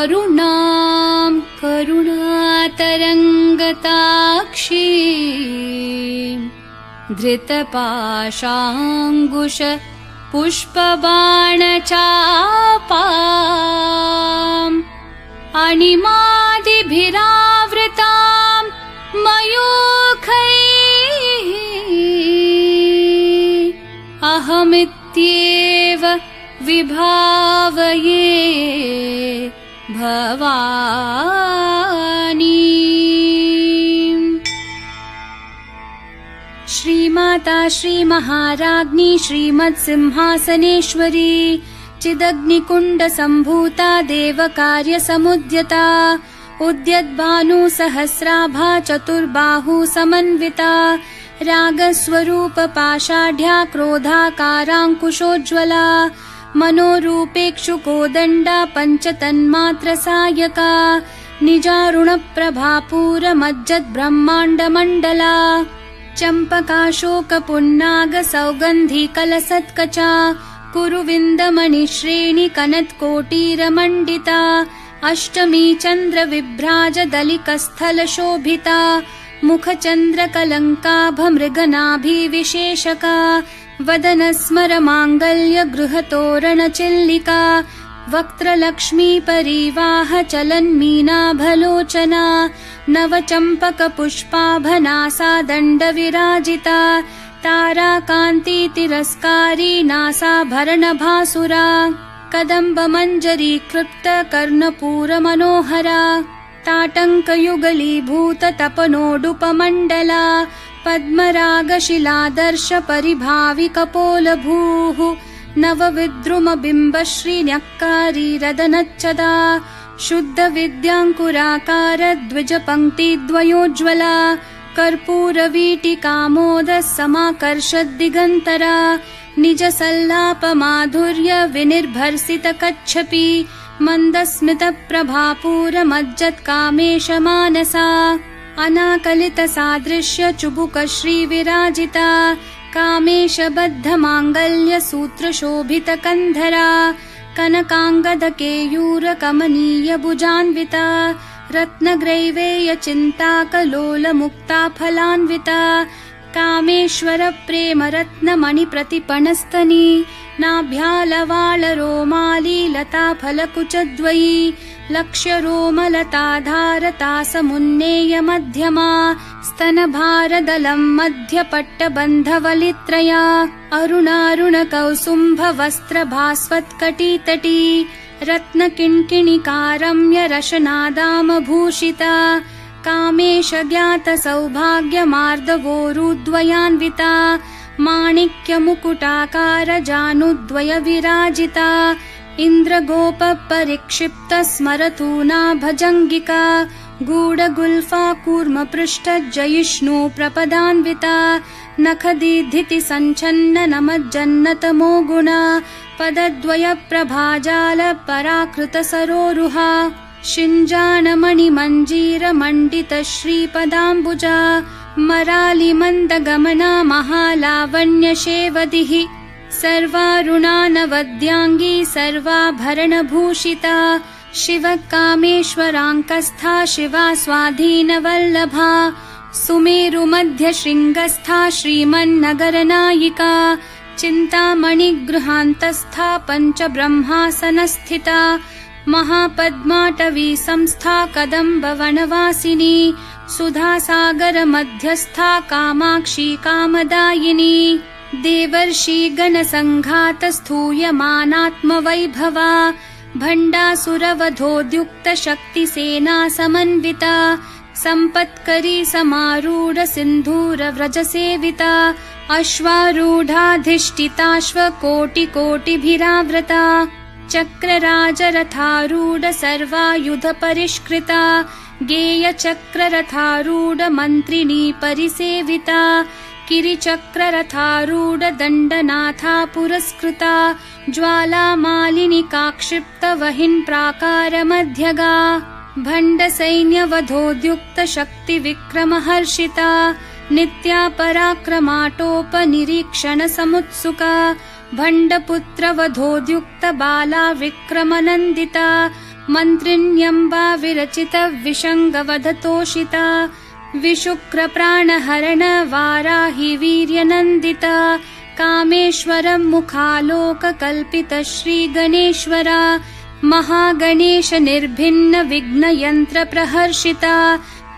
अरुणां करुणातरङ्गताक्षी धृतपाशाङ्कुश पुष्पबाणचापाम् अणिमादिभिरावृतां मयूखैः अहमित्येव विभावये भवानी। श्रीमाता श्रीमहाराज्ञी श्रीमत्सिंहासनेश्वरी चिदग्निकुण्डसम्भूता देवकार्यसमुद्यता उद्यद्भानुसहस्राभा चतुर्बाहुसमन्विता रागस्वरूपपाषाढ्या क्रोधाकाराङ्कुशोज्ज्वला मनोरूपेक्षुकोदण्डा पञ्चतन्मात्रसायका निजारुणप्रभापूरमज्जद्ब्रह्माण्डमण्डला चम्पकाशोकपुन्नागसौगन्धिकलसत्कचा कुरुविन्दमणिश्रेणिकनत्कोटीरमण्डिता अष्टमी चन्द्रविभ्राजदलिकस्थलशोभिता मुखचन्द्रकलङ्काभमृगनाभिविशेषका वदनस्मरमाङ्गल्यगृहतोरणचिल्लिका वक्त्रलक्ष्मीपरीवाहचलन्मीनाभलोचना नवचम्पकपुष्पाभनासा दण्डविराजिता ताराकान्तितिरस्कारी नासाभरणभासुरा कदम्बमञ्जरीकृप्तकर्णपूरमनोहरा ताटङ्कयुगलीभूततपनोडुपमण्डला पद्मरागशिलादर्शपरिभाविकपोलभूः नवविद्रुमबिम्बश्रीन्यक्कारीरदनच्चदा शुद्धविद्याङ्कुराकारद्विजपङ्क्तिद्वयोज्ज्वला कर्पूरवीटिकामोदः समाकर्षद्दिगन्तरा निजसल्लापमाधुर्यविनिर्भर्सितकच्छपि मन्दस्मितप्रभापूरमज्जत्कामेशमानसा अनाकलितसादृश्यचुबुकश्रीविराजिता कामेशबद्धमाङ्गल्यसूत्रशोभितकन्धरा कनकाङ्गदकेयूरकमनीयभुजान्विता रत्नग्रैवेयचिन्ताकलोलमुक्ताफलान्विता कामेश्वरप्रेमरत्नमणिप्रतिपणस्तनी नाभ्यालवालरोमालीलताफलकुचद्वयी लक्ष्यरोमलताधारतासमुन्नेयमध्यमा स्तनभारदलं मध्यपट्टबन्धवलित्रया अरुणारुणकौसुम्भवस्त्रभास्वत्कटितटी रत्नकिङ्किणिकारम्यरशनादामभूषिता कामेशज्ञातसौभाग्यमार्दवोरुद्वयान्विता माणिक्यमुकुटाकारजानुद्वयविराजिता इन्द्रगोपपरिक्षिप्तस्मरतूना भजङ्गिका गूढगुल्फा कूर्मपृष्ठजयिष्णु प्रपदान्विता नखदीधितिसञ्छन्ननमज्जन्नतमो गुणा पदद्वयप्रभाजालपराकृतसरोरुहा शिञ्जाणमणिमञ्जीरमण्डितश्रीपदाम्बुजा मरालिमन्दगमना महालावण्यशेवदिः सर्वारुणानवद्याङ्गी सर्वाभरणभूषिता शिवकामेश्वराङ्कस्था शिवा स्वाधीनवल्लभा सुमेरुमध्यशृङ्गस्था श्रीमन्नगरनायिका चिन्तामणिगृहान्तस्था पञ्चब्रह्मासनस्थिता महापद्माटवी संस्था कदम्बवनवासिनी सुधासागरमध्यस्था कामाक्षी कामदायिनी देवर्षिगणसङ्घातस्थूयमानात्मवैभवा भण्डासुरवधोद्युक्तशक्तिसेना समन्विता सम्पत्करी समारूढसिन्धूरव्रजसेविता अश्वारूढाधिष्ठिताश्वकोटिकोटिभिरावृता चक्रराजरथारूढ सर्वायुधपरिष्कृता गेयचक्ररथारूढमन्त्रिणी परिसेविता किरिचक्ररथारूढ दण्डनाथा पुरस्कृता ज्वालामालिनिकाक्षिप्तवहिन् प्राकारमध्यगा भण्डसैन्यवधोद्युक्तशक्तिविक्रमहर्षिता नित्या पराक्रमाटोपनिरीक्षणसमुत्सुका भण्डपुत्रवधोद्युक्तबाला विक्रमनन्दिता मन्त्रिण्यम्बा विरचित विषङ्गवधतोषिता विशुक्रप्राणहरण वाराहि वीर्यनन्दिता कामेश्वरं मुखालोककल्पित श्रीगणेश्वरा महागणेश निर्भिन्न विघ्नयन्त्र प्रहर्षिता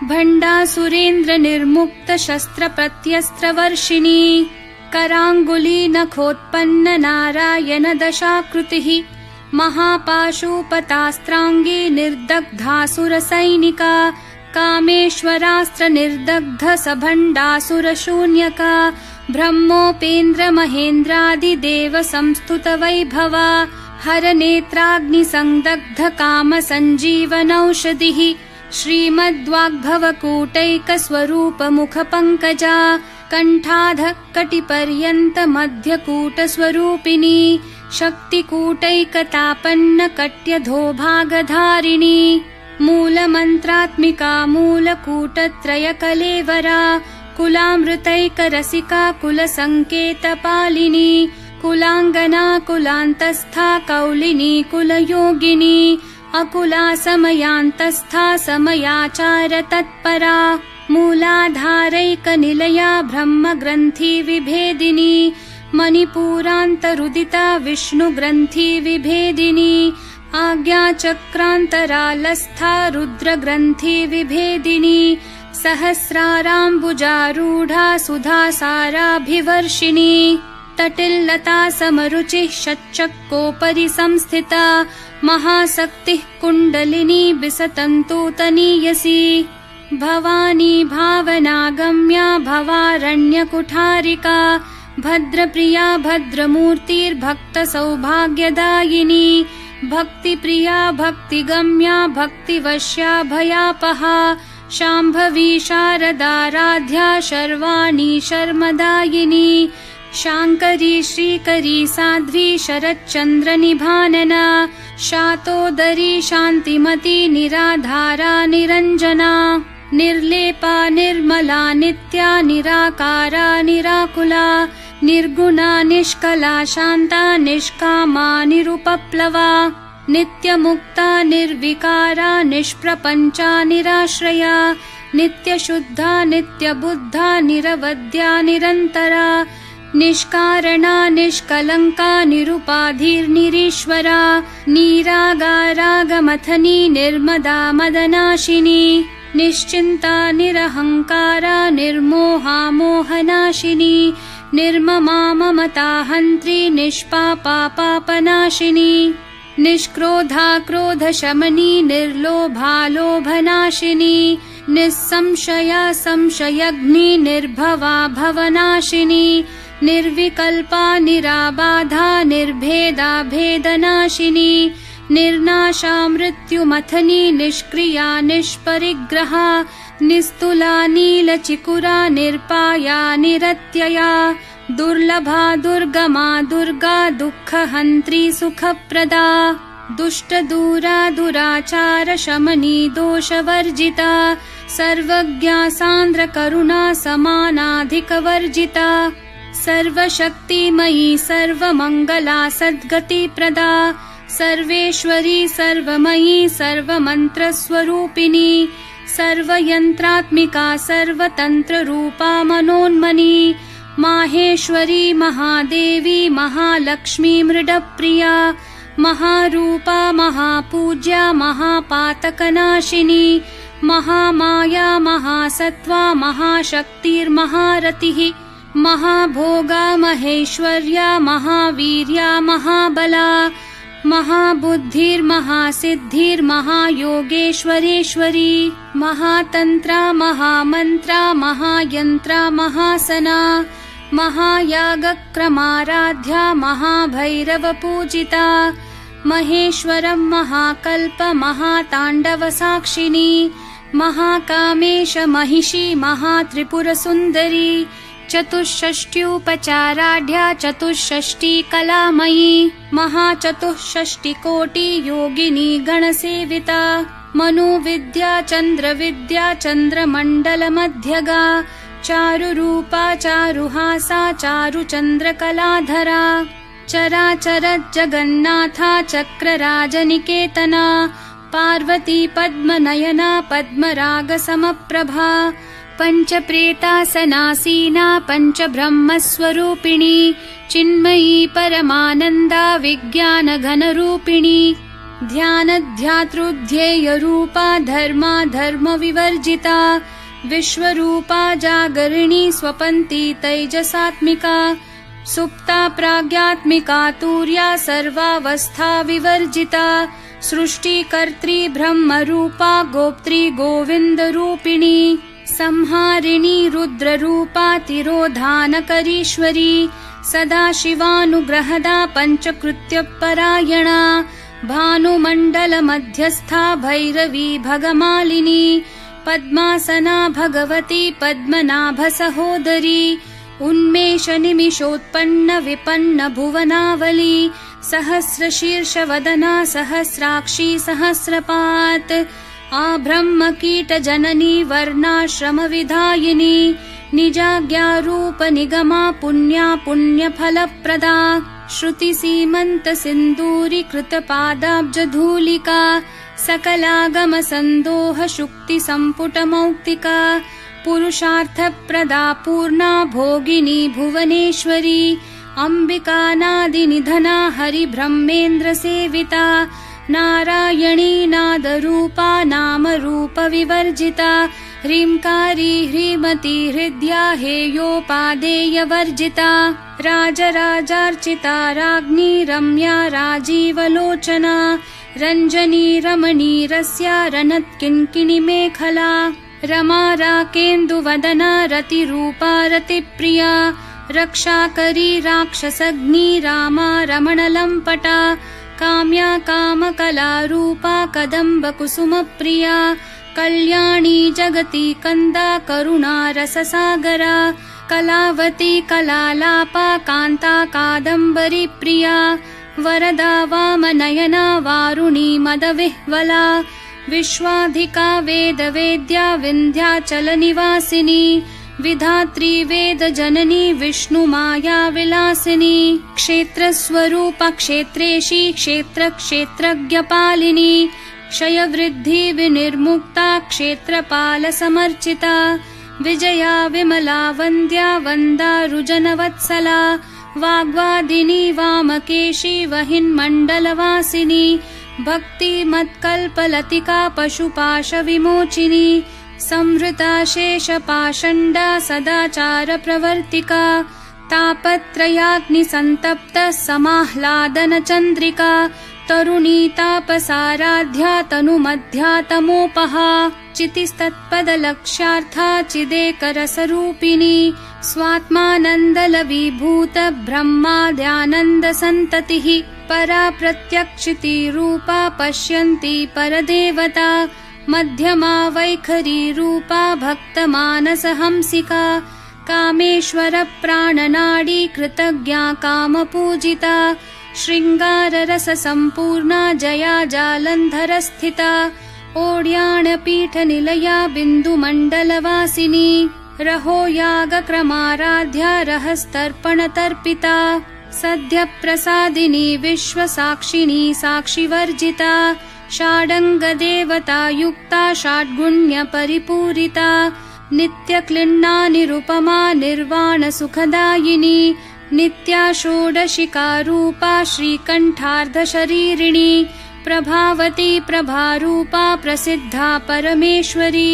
भण्डासुरेन्द्र निर्मुक्त शस्त्र प्रत्यस्त्रवर्षिणी कराङ्गुली नखोत्पन्न नारायण दशाकृतिः महापाशुपतास्त्राङ्गी निर्दग्धासुरसैनिका कामेश्वरास्त्र निर्दग्ध सभण्डासुरशून्यका ब्रह्मोपेन्द्र महेन्द्रादिदेव संस्तुत वैभवा हरनेत्राग्निसंदग्ध काम सञ्जीवनौषधिः श्रीमद्वाग्भवकूटैकस्वरूप मुखपङ्कजा कण्ठाध कटिपर्यन्त मध्यकूटस्वरूपिणी शक्तिकूटैकतापन्न कट्यधोभागधारिणी मूलमन्त्रात्मिका मूलकूटत्रयकलेवरा कुलामृतैकरसिका कुलसङ्केतपालिनी कुलाङ्गना कुलान्तस्था कौलिनी कुलयोगिनी अकुला समयान्तस्था समयाचार तत्परा मूलाधारैकनिलया ब्रह्मग्रन्थि विभेदिनी मणिपूरान्तरुदिता विष्णुग्रन्थि विभेदिनी आज्ञाचक्रान्तरालस्था रुद्रग्रन्थि विभेदिनी सहस्राराम्बुजारूढा सुधासाराभिवर्षिणी तटिल्लता समरुचिः षट्चक्रोपरि संस्थिता महाशक्तिः कुण्डलिनी विसतन्तूतनीयसी भवानी भावनागम्या भवारण्यकुठारिका भद्रप्रिया भद्रमूर्तिर्भक्तसौभाग्यदायिनी भक्तिप्रिया भक्तिगम्या भक्तिवश्या भयापहा शाम्भवी शारदाराध्या शर्वाणी शर्मदायिनी शाङ्करी श्रीकरी साध्वी शरच्चन्द्रनिभानना शातोदरी शान्तिमती निराधारा निरञ्जना निर्लेपा निर्मला नित्या निराकारा निराकुला निर्गुणा निष्कला शान्ता निष्कामा निरुपप्लवा नित्यमुक्ता निर्विकारा निष्प्रपञ्चा निराश्रया नित्यशुद्धा नित्यबुद्धा निरवद्या निरन्तरा निष्कारणा निष्कलङ्का निरुपाधिर्निरीश्वरा नीरागारागमथनी निर्मदा मदनाशिनी निश्चिन्ता निरहङ्कारा निर्मोहा मोहनाशिनी निर्ममा ममता हन्त्री निष्पापा पापनाशिनी निष्क्रोधा क्रोधशमनी निर्लोभा लोभनाशिनी निस्संशया संशयग्नि निर्भवा भवनाशिनी निर्विकल्पा निराबाधा निर्भेदा भेदनाशिनी निर्नाशा मृत्युमथनी निष्क्रिया निष्परिग्रहा निस्तुला नीलचिकुरा निर्पाया निरत्यया दुर्लभा दुर्गमा दुर्गा दुःखहन्त्री सुखप्रदा दुष्टदूरा दुराचार शमनी दोषवर्जिता सर्वज्ञा सान्द्र करुणा समानाधिकवर्जिता सर्वशक्तिमयी सर्वमङ्गला सद्गतिप्रदा सर्वेश्वरी सर्वमयी सर्वमन्त्रस्वरूपिणी सर्वयन्त्रात्मिका सर्वतन्त्ररूपा मनोन्मनी माहेश्वरी महादेवी महालक्ष्मी मृडप्रिया महारूपा महापूज्या महापातकनाशिनी महामाया महासत्त्वा महाशक्तिर्महारतिः महाभोगा महेश्वर्या महावीर्या महाबला महाबुद्धिर्महासिद्धिर्महायोगेश्वरेश्वरी महातन्त्रा महामन्त्रा महायन्त्रा महासना महायागक्रमाराध्या महाभैरवपूजिता महेश्वरं महाकल्प महाताण्डवसाक्षिणी महाकामेश महिषी महात्रिपुरसुन्दरी चतुष्षष्ट्युपचाराढ्या चतुष्षष्टिकलामयी महाचतुष्षष्टिकोटि योगिनी गणसेविता मनोविद्या चन्द्रविद्या चन्द्रमण्डलमध्यगा चारुरूपा चारुहासा चारुचन्द्रकलाधरा चराचर जगन्नाथा चक्रराजनिकेतना पार्वती पद्मनयना पद्मरागसमप्रभा पञ्चप्रेतासनासीना पञ्चब्रह्मस्वरूपिणी चिन्मयी परमानन्दा विज्ञानघनरूपिणी ध्यानध्यातृध्येयरूपा धर्मा धर्मविवर्जिता विश्वरूपा जागरिणी स्वपन्ती तैजसात्मिका सुप्ता प्राज्ञात्मिका तुर्या सर्वावस्था विवर्जिता सृष्टिकर्त्री ब्रह्मरूपा गोप्त्री गोविन्दरूपिणी संहारिणी रुद्ररूपा तिरोधानकरीश्वरी सदाशिवानुग्रहदा पञ्चकृत्यपरायणा भानुमण्डलमध्यस्था भैरवी भगमालिनी पद्मासना भगवती पद्मनाभसहोदरी उन्मेषनिमिषोत्पन्न विपन्न भुवनावली सहस्रशीर्षवदना सहस्राक्षी सहस्रपात् आब्रह्मकीटजननी वर्णाश्रमविधायिनी निजाज्ञारूपनिगमा पुण्या पुण्यफलप्रदा श्रुतिसीमन्तसिन्दूरीकृतपादाब्जधूलिका सकलागमसन्दोहशुक्तिसम्पुटमौक्तिका पुरुषार्थप्रदा पूर्णा भोगिनी भुवनेश्वरी अम्बिकानादिनिधना हरिब्रह्मेन्द्रसेविता नारायणी नादरूपा नामरूपविवर्जिता ह्रींकारी ह्रीमती हृद्या हेयोपादेयवर्जिता राजराजार्चिता राज्ञी रम्या राजीवलोचना रञ्जनी रमणीरस्या रनत्किङ्किणिमेखला रमा राकेन्दुवदना रतिरूपा रतिप्रिया रक्षाकरी राक्षसग्नी रामा रमणलम्पटा काम्या कामकलारूपा कदम्बकुसुमप्रिया कल्याणी जगती कन्दा करुणा रससागरा कलावती कलालापा कान्ता कादम्बरी प्रिया वरदा वामनयना वारुणी मदविह्वला विश्वाधिका वेदवेद्या विन्ध्याचलनिवासिनी विधात्री वेदजननी विष्णुमाया विलासिनी क्षेत्रस्वरूप क्षेत्रेशी क्षेत्रक्षेत्रज्ञपालिनी क्षयवृद्धि विनिर्मुक्ता क्षेत्रपालसमर्चिता विजया विमला वन्द्या वन्दारुजनवत्सला वाग्वादिनी वामकेशी वहिन्मण्डलवासिनी भक्तिमत्कल्पलतिका पशुपाशविमोचिनी संहृता शेषपाषण्डा सदाचारप्रवर्तिका तापत्रयाग्निसन्तप्ता समाह्लादनचन्द्रिका तरुणी तापसाराध्या तनुमध्या तमोपहा चितिस्तत्पदलक्ष्यार्था चिदेकरसरूपिणी स्वात्मानन्दलवीभूत ब्रह्माद्यानन्दसन्ततिः परा प्रत्यक्षितिरूपा पश्यन्ती परदेवता मध्यमा वैखरी रूपा भक्तमानसहंसिका कामेश्वरप्राणनाडी कृतज्ञा कामपूजिता शृङ्गाररससम्पूर्णा जया जालन्धरस्थिता ओड्याणपीठनिलया बिन्दुमण्डलवासिनी रहो यागक्रमाराध्या रहस्तर्पणतर्पिता सद्यप्रसादिनी विश्वसाक्षिणी साक्षिवर्जिता षाडङ्गदेवतायुक्ता षड्गुण्यपरिपूरिता नित्यक्लिन्ना निरुपमा निर्वाणसुखदायिनी नित्या षोडशिकारूपा श्रीकण्ठार्धशरीरिणी प्रभावती प्रभारूपा प्रसिद्धा परमेश्वरी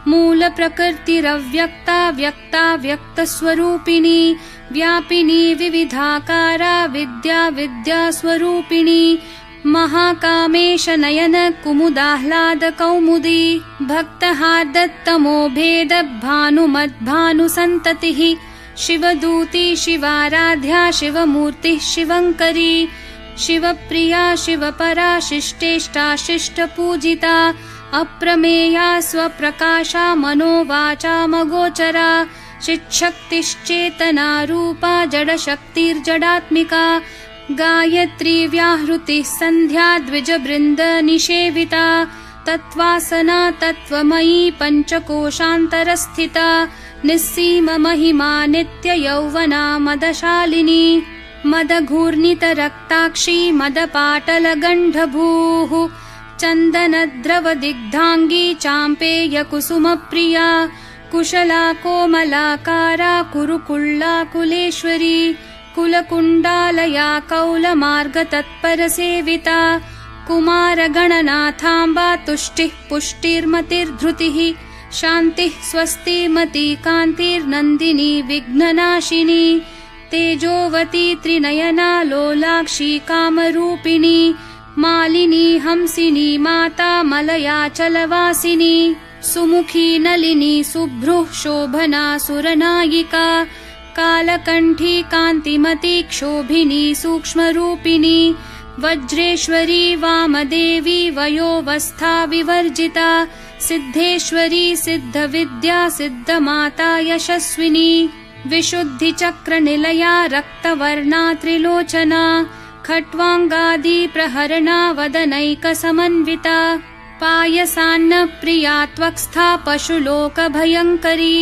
मूलप्रकृतिरव्यक्ता व्यक्ता व्यक्तस्वरूपिणी व्यापिनी विविधाकारा विद्या विद्यास्वरूपिणी महाकामेश नयन कुमुदाह्लाद कौमुदी भक्तहार्दत्तमो भेद भानुमद्भानुसन्ततिः शिवदूती शिवाराध्या शिवमूर्तिः शिवङ्करी शिवप्रिया शिवपरा शिष्टेष्टा शिष्टपूजिता अप्रमेया स्वप्रकाशा मनोवाचामगोचरा चिच्छक्तिश्चेतना रूपा जडशक्तिर्जडात्मिका गायत्री व्याहृतिः सन्ध्या द्विजबृन्दनिषेविता तत्त्वासना तत्त्वमयी पञ्चकोशान्तरस्थिता निस्सीममहिमा नित्ययौवना मदशालिनी मदघूर्णितरक्ताक्षी मदपाटलगण्डभूः चन्दनद्रवदिग्धाङ्गी चाम्पेयकुसुमप्रिया कुशला कोमलाकारा कुरुकुल्ला कुलेश्वरी कुलकुण्डालया कौलमार्गतत्परसेविता कुमारगणनाथाम्बा तुष्टिः पुष्टिर्मतिर्धृतिः शान्तिः स्वस्तिमती कान्तिर्नन्दिनी विघ्ननाशिनी तेजोवती त्रिनयना लोलाक्षी कामरूपिणी मालिनी हंसिनी माता मलयाचलवासिनी सुमुखी नलिनी सुभ्रुः शोभना सुरनायिका कालकण्ठी कान्तिमती क्षोभिनी सूक्ष्मरूपिणी वज्रेश्वरी वामदेवी वयोवस्था विवर्जिता सिद्धेश्वरी सिद्धविद्या सिद्धमाता यशस्विनी विशुद्धिचक्रनिलया रक्तवर्णा त्रिलोचना खट्वाङ्गादि प्रहरणा वदनैकसमन्विता पायसान्नप्रिया त्वक्स्था पशुलोकभयङ्करी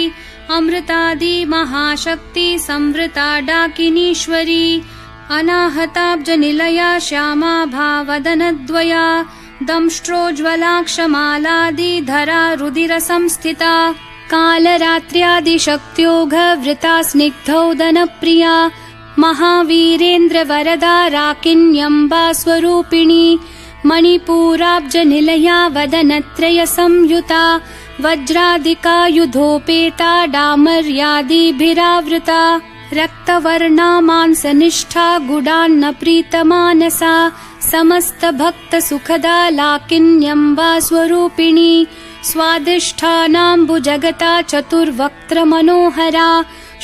अमृतादि महाशक्ति संवृता डाकिनीश्वरी अनाहताब्जनिलया श्यामा भावदनद्वया दंष्ट्रोज्ज्वलाक्षमालादिधरा रुदिरसंस्थिता कालरात्र्यादिशक्त्योघवृता स्निग्धौदनप्रिया महावीरेन्द्रवरदा राकिन्यम्बा स्वरूपिणी मणिपूराब्जनिलया वदनत्रयसंयुता वज्रादिकायुधोपेता डामर्यादिभिरावृता रक्तवर्णा मांसनिष्ठा गुडान्नप्रीतमानसा समस्तभक्तसुखदा लाकिन्यम्बा स्वरूपिणी स्वादिष्ठानाम्बुजगता चतुर्वक्त्रमनोहरा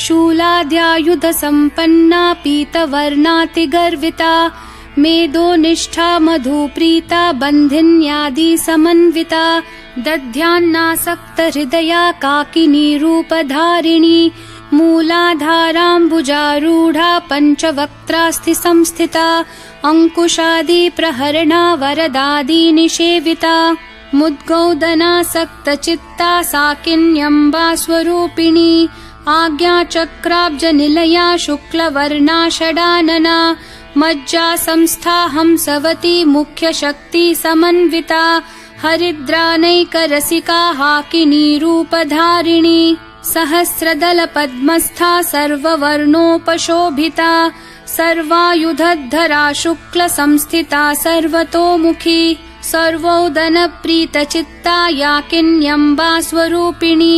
शूलाद्यायुधसम्पन्ना पीतवर्णातिगर्विता मेदोनिष्ठा मधुप्रीता बन्धिन्यादिसमन्विता दध्यान्नासक्तहृदया काकिनी रूपधारिणी मूलाधाराम्बुजारूढा पञ्चवक्त्रास्थिसंस्थिता अङ्कुशादिप्रहरणा वरदादिनिषेविता मुद्गौदनासक्तचित्ता साकिन्यम्बा स्वरूपिणी आज्ञाचक्राब्जनिलया शुक्लवर्णा षडानना मज्जा संस्था हंसवती मुख्यशक्ति समन्विता हरिद्रानैकरसिका हाकिनी रूपधारिणी सहस्रदलपद्मस्था सर्ववर्णोपशोभिता सर्वायुधधरा शुक्लसंस्थिता सर्वतोमुखी सर्वोदनप्रीतचित्ता याकिन्यम्बा स्वरूपिणी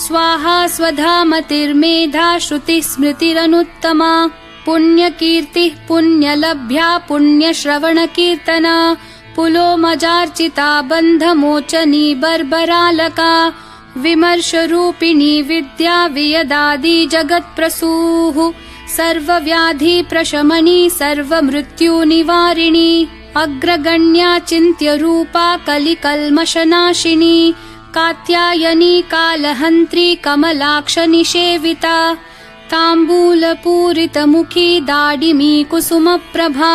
स्वाहा स्वधामतिर्मेधा श्रुतिस्मृतिरनुत्तमा पुण्यकीर्तिः पुण्यलभ्या पुण्यश्रवणकीर्तना पुलोमजार्चिता बन्धमोचनी बर्बरालका विमर्शरूपिणी विद्या वियदादि जगत्प्रसूः सर्वव्याधिप्रशमनी सर्वमृत्युनिवारिणी अग्रगण्या चिन्त्यरूपा कलिकल्मषनाशिनी कात्यायनी कालहन्त्री कमलाक्षनिषेविता ताम्बूलपूरितमुखी दाडिमी कुसुमप्रभा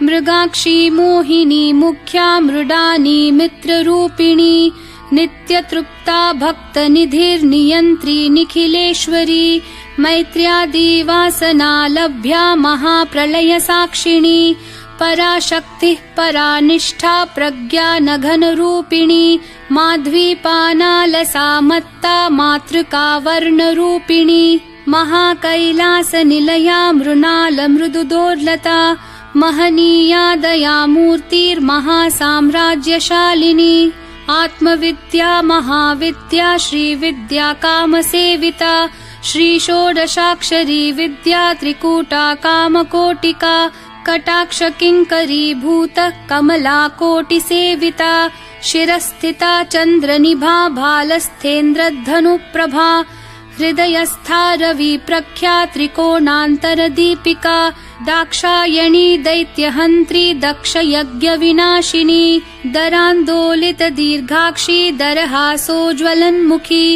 मृगाक्षी मोहिनी मुख्या मृडानी मित्ररूपिणी नित्यतृप्ता भक्तनिधिर्नियन्त्री निखिलेश्वरी मैत्र्यादिवासना लभ्या महाप्रलयसाक्षिणी पराशक्तिः परानिष्ठा प्रज्ञा नघनरूपिणी माध्वीपानालसा मत्ता मातृका वर्णरूपिणी महाकैलासनिलया मृणालमृदुदोर्लता महनीया दयामूर्तिर्महासाम्राज्यशालिनी आत्मविद्या महाविद्या श्रीविद्या कामसेविता श्रीषोडशाक्षरी विद्या त्रिकूटा कामकोटिका कटाक्षकिङ्करीभूत कमलाकोटिसेविता शिरस्थिता चन्द्रनिभा भालस्थेन्द्रधनुप्रभा हृदयस्था रविप्रख्या त्रिकोणान्तरदीपिका दाक्षायणी दैत्यहन्त्री दक्षयज्ञविनाशिनी दरान्दोलितदीर्घाक्षी दरहासोज्ज्वलन्मुखी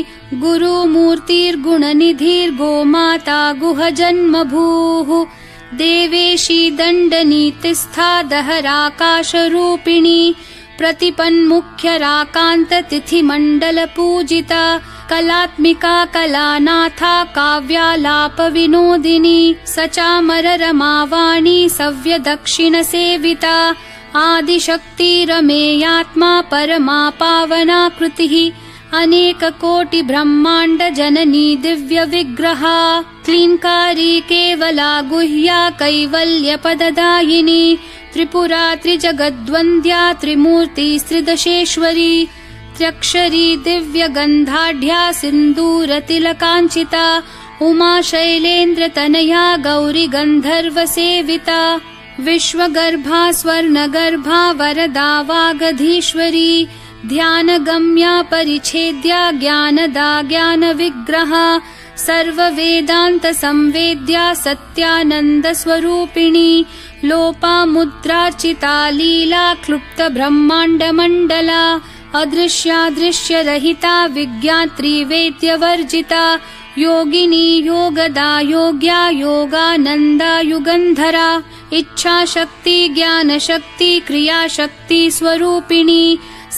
गुरुमूर्तिर्गुणनिधिर्गोमाता गुहजन्मभूः देवेशी दण्डनीतिस्था दहराकाशरूपिणी प्रतिपन्मुख्यराकान्ततिथिमण्डलपूजिता कलात्मिका कलानाथा काव्यालापविनोदिनी सचामररमावाणी सव्यदक्षिणसेविता आदिशक्तिरमेयात्मा परमा पावना कृतिः अनेककोटि ब्रह्माण्ड जननी दिव्य विग्रहा क्लींकारी केवला गुह्या कैवल्यपददायिनी त्रिपुरा त्रिजगद्वन्द्या त्रिमूर्ति त्रिदशेश्वरी त्र्यक्षरी दिव्यगन्धाढ्या सिन्दूरतिलकाञ्चिता उमा शैलेन्द्रतनया गौरी गन्धर्वसेविता विश्वगर्भा स्वर्णगर्भा वरदा वागधीश्वरी ध्यानगम्या परिच्छेद्या ज्ञानदा ज्ञानविग्रहा सर्ववेदान्तसंवेद्या सत्यानन्दस्वरूपिणी लोपामुद्रार्चिता लीला क्लुप्तब्रह्माण्डमण्डला अदृश्यादृश्यरहिता विज्ञात्री वेद्यवर्जिता योगिनी योगदा योग्या योगानन्दा युगन्धरा इच्छाशक्ति ज्ञानशक्ति क्रियाशक्ति स्वरूपिणी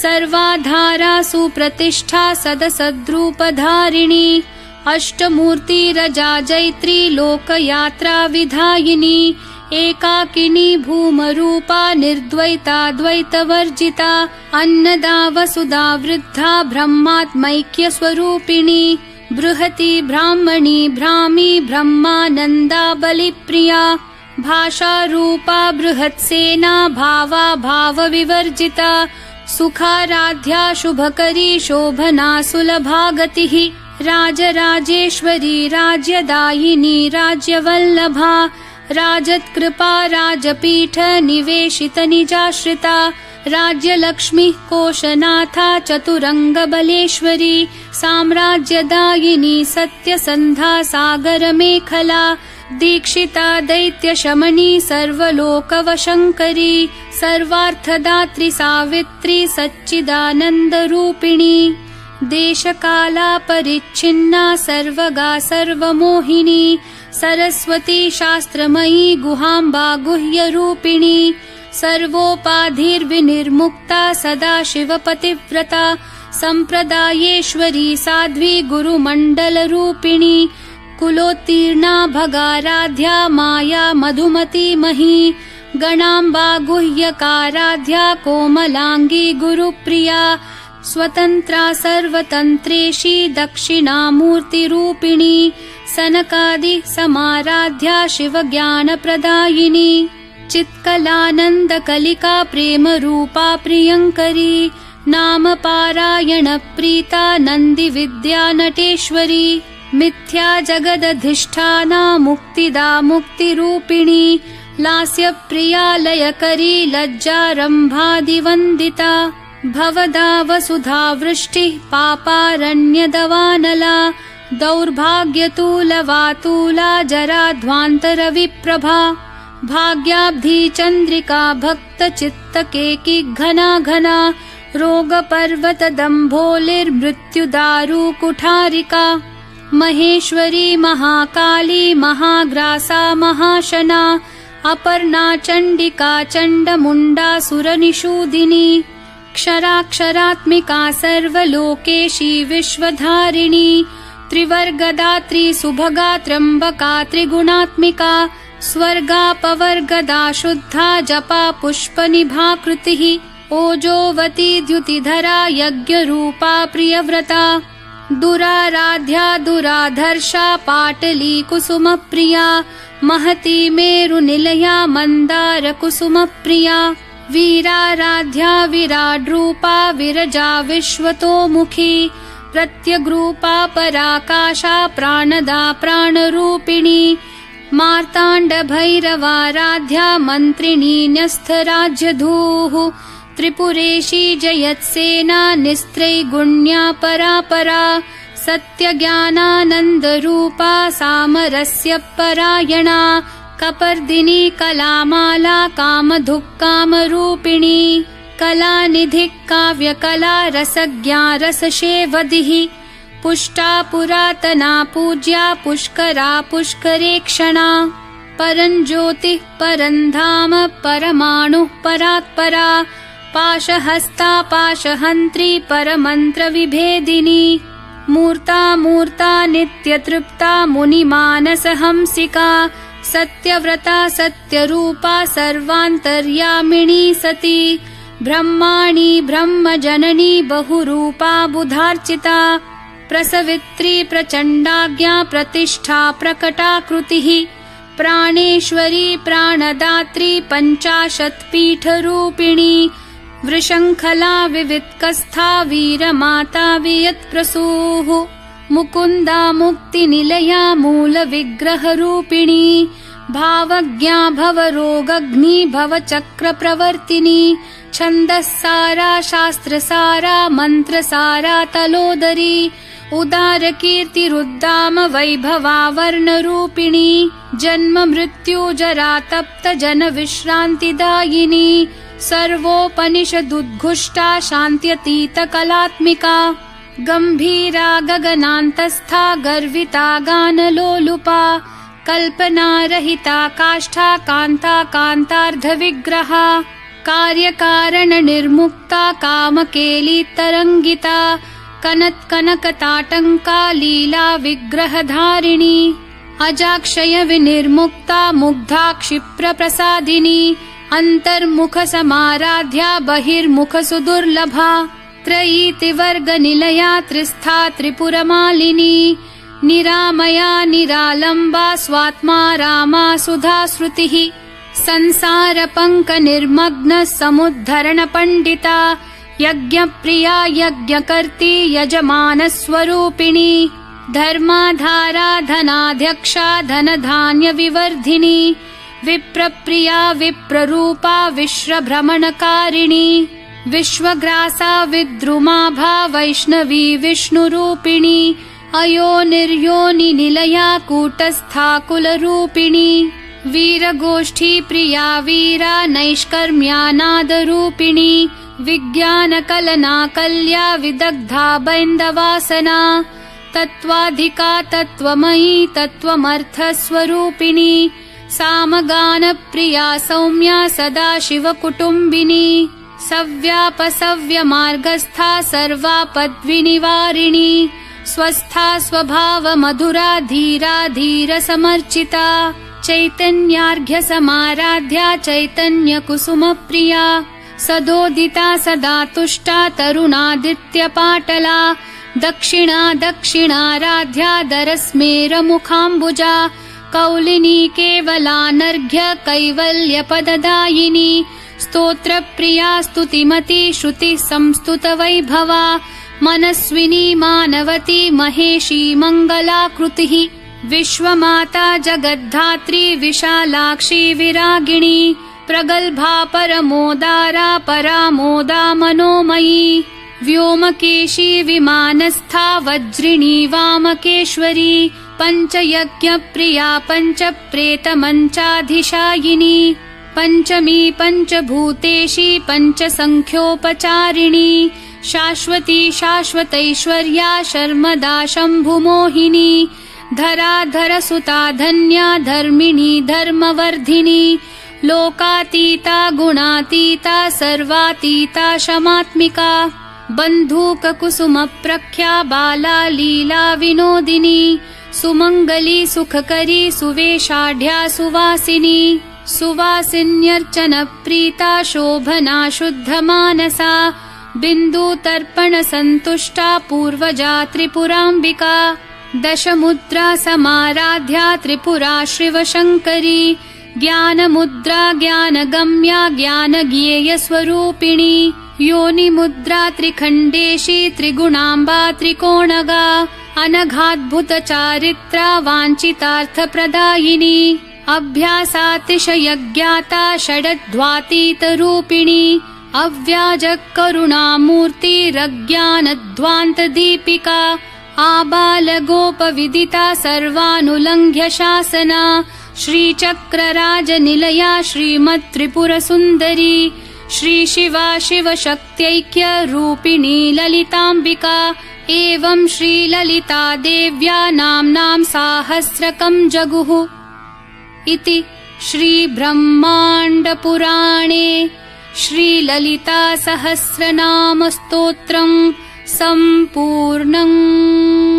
सर्वाधारा सुप्रतिष्ठा सदसद्रूपधारिणी अष्टमूर्तिरजा जैत्री लोकयात्रा विधायिनी एकाकिनी भूमरूपा निर्द्वैता द्वैतवर्जिता अन्नदा वसुधा वृद्धा ब्रह्मात्मैक्यस्वरूपिणी बृहती ब्राह्मणी भ्रामी ब्रह्मानन्दा बलिप्रिया भाषारूपा बृहत्सेना भावा भावविवर्जिता सुखाराध्या शुभकरी शोभना सुलभागतिः राजराजेश्वरी राज्यदायिनी राज्यवल्लभा राजत्कृपा राजपीठ निवेशित निजाश्रिता राज्यलक्ष्मी कोशनाथा चतुरंगबलेश्वरी साम्राज्यदायिनी सत्यसन्धा सागरमेखला दीक्षिता दैत्यशमनी सर्वलोकवशङ्करी सर्वार्थदात्री सावित्री सच्चिदानन्दरूपिणी देशकाला परिच्छिन्ना सर्वगा सर्वमोहिनी सरस्वती शास्त्रमयी गुहाम्बा गुह्यरूपिणी सर्वोपाधिर्विनिर्मुक्ता सदाशिवपतिव्रता सम्प्रदायेश्वरी साध्वी गुरुमण्डलरूपिणी कुलोत्तीर्णा भगाराध्या माया मधुमती मही गणाम्बा गुह्यकाराध्या कोमलांगी गुरुप्रिया स्वतंत्रा सर्वतंत्रेशी दक्षिणामूर्तिरूपिणी सनकादि समाराध्या शिवज्ञानप्रदायिनी चित्कलानन्दकलिका प्रेमरूपा प्रियङ्करी नाम पारायण प्रीता नन्दिविद्या नटेश्वरी मिथ्या जगदधिष्ठाना मुक्तिदा मुक्तिरूपिणी लास्यप्रिया लयकरी लज्जारम्भादिवन्दिता भवदा वसुधा वृष्टिः पापारण्यदवानला दौर्भाग्यतूलवातूला जराध्वान्तरविप्रभा भाग्याब्धि चन्द्रिका भक्तचित्तकेकी घना घना रोगपर्वतदम्भोलिर्मृत्युदारु कुठारिका महेश्वरी महाकाली महाग्रासा महाशना अपर्णा चण्डिका चण्डमुण्डा सुरनिषूदिनी क्षराक्षरात्मिका सर्वलोकेशी विश्वधारिणी त्रिवर्गदात्री सुभगा त्र्यम्बका त्रिगुणात्मिका स्वर्गापवर्गदा शुद्धा जपा पुष्पनिभाकृतिः ओजोवती द्युतिधरा यज्ञरूपा प्रियव्रता दुराराध्या दुराधर्षा पाटली कुसुमप्रिया महती मेरुनिलया मन्दार कुसुमप्रिया वीराराध्या विराड्रूपा विरजा विश्वतोमुखी प्रत्यग्रूपा पराकाशा प्राणदा प्राणरूपिणी मार्ताण्डभैरवाराध्या मन्त्रिणी न्यस्थराज्यधूः त्रिपुरेशी जयत्सेना निस्त्रैगुण्या परापरा सत्यज्ञानानन्दरूपा सामरस्य परायणा कपर्दिनी कलामाला कामधुक्कामरूपिणी कलानिधिः काव्यकला रसज्ञा रसशेवधिः पुष्टा पुरातना पूज्या पुष्करा पुष्करेक्षणा परञ्ज्योतिः परन्धाम परमाणुः परात्परा पाशहस्ता पाशहन्त्री परमन्त्रविभेदिनी मूर्ता मूर्ता नित्यतृप्ता मुनिमानसहंसिका सत्यव्रता सत्यरूपा सर्वान्तर्यामिणी सती ब्रह्माणि ब्रह्मजननी बहुरूपा बुधार्चिता प्रसवित्री प्रचण्डाज्ञा प्रतिष्ठा प्रकटाकृतिः प्राणेश्वरी प्राणदात्री पञ्चाशत्पीठरूपिणी वृषङ्खला विवित्कस्था वीरमाता वियत्प्रसूः मुकुन्दा मुक्तिनिलया मूलविग्रहरूपिणी भावज्ञा भवरोगग्नि भवचक्रप्रवर्तिनी छन्दस्सारा शास्त्रसारा मन्त्रसारा तलोदरी उदारकीर्तिरुद्दाम वैभवा वर्णरूपिणी जन्म मृत्यु जरा तप्त जन विश्रान्तिदायिनी सर्वोपनिषदुद्घुष्टा शान्त्यतीत कलात्मिका गम्भीरा गगनान्तस्था गर्विता गानलोलुपा कल्पनारहिता काष्ठा कान्ता कान्तार्धविग्रहा कार्यकारणनिर्मुक्ता कामकेलितरङ्गिता कनत्कनकताटङ्का लीला विग्रहधारिणी अजाक्षय विनिर्मुक्ता मुग्धा क्षिप्रप्रसादिनी अन्तर्मुखसमाराध्या बहिर्मुखसुदुर्लभा त्रयीतिवर्गनिलया त्रिस्था त्रिपुरमालिनी निरामया निरालम्बा स्वात्मा रामा सुधाश्रुतिः संसारपङ्कनिर्मग्न समुद्धरणपण्डिता यज्ञप्रिया यज्ञकर्त्री यजमानस्वरूपिणी धर्माधारा धनाध्यक्षा धनधान्यविवर्धिनी विप्रप्रिया विप्ररूपा विश्वभ्रमणकारिणी विश्वग्रासा विद्रुमाभा वैष्णवी विष्णुरूपिणी अयोनिर्योनिनिलया कूटस्था कुलरूपिणी वीरगोष्ठी प्रिया वीरा नैष्कर्म्यानादरूपिणी विज्ञानकलनाकल्या विदग्धा बैन्दवासना तत्त्वाधिका तत्त्वमयी तत्त्वमर्थस्वरूपिणी सामगानप्रिया सौम्या सदाशिवकुटुम्बिनी सव्यापसव्यमार्गस्था सर्वापद्विनिवारिणी स्वस्था स्वभावमधुरा धीरा धीरसमर्चिता चैतन्यार्घ्यसमाराध्या चैतन्यकुसुमप्रिया सदोदिता सदा तुष्टा तरुणादित्यपाटला दक्षिणा दक्षिणाराध्या दरस्मेरमुखाम्बुजा कौलिनी केवलानर्घ्य कैवल्यपददायिनी स्तोत्रप्रिया स्तुतिमती श्रुति संस्तुतवैभवा मनस्विनी मानवती महेशी मङ्गलाकृतिः विश्वमाता जगद्धात्री विशालाक्षी विरागिणी प्रगल्भा परमोदारा परामोदा मनोमयी व्योमकेशी विमानस्था वज्रिणी वामकेश्वरी पञ्चयज्ञप्रिया पञ्चप्रेतमञ्चाधिशायिनी पञ्चमी पञ्चभूतेशी पञ्चसङ्ख्योपचारिणी शाश्वती शाश्वतैश्वर्या शर्मदा शम्भुमोहिनी धराधरसुता धन्या धर्मिणी धर्मवर्धिनी लोकातीता गुणातीता सर्वातीता शमात्मिका बन्धूककुसुमप्रख्या बाला लीला विनोदिनी सुमङ्गली सुखकरी सुवेशाढ्या सुवासिनी सुवासिन्यर्चनप्रीता शोभना शुद्धमानसा बिन्दुतर्पणसन्तुष्टा पूर्वजा त्रिपुराम्बिका दशमुद्रा समाराध्या त्रिपुरा शिवशङ्करी ज्ञानमुद्रा ज्ञानगम्या ज्ञानज्ञेयस्वरूपिणी योनिमुद्रा त्रिखण्डेशी त्रिगुणाम्बा त्रिकोणगा अनघाद्भुतचारित्रा वाञ्छितार्थप्रदायिनी अभ्यासातिशयज्ञाता षडध्वातीतरूपिणी अव्याजकरुणामूर्तिरज्ञानध्वान्तदीपिका आबालगोपविदिता सर्वानुलङ्घ्य शासना श्रीचक्रराजनिलया श्रीमत्त्रिपुरसुन्दरी श्रीशिवा शिवशक्त्यैक्यरूपिणी ललिताम्बिका एवं श्रीललिता देव्या नाम्नां साहस्रकं जगुः इति श्रीब्रह्माण्डपुराणे श्रीललितासहस्रनामस्तोत्रं सम्पूर्णम्।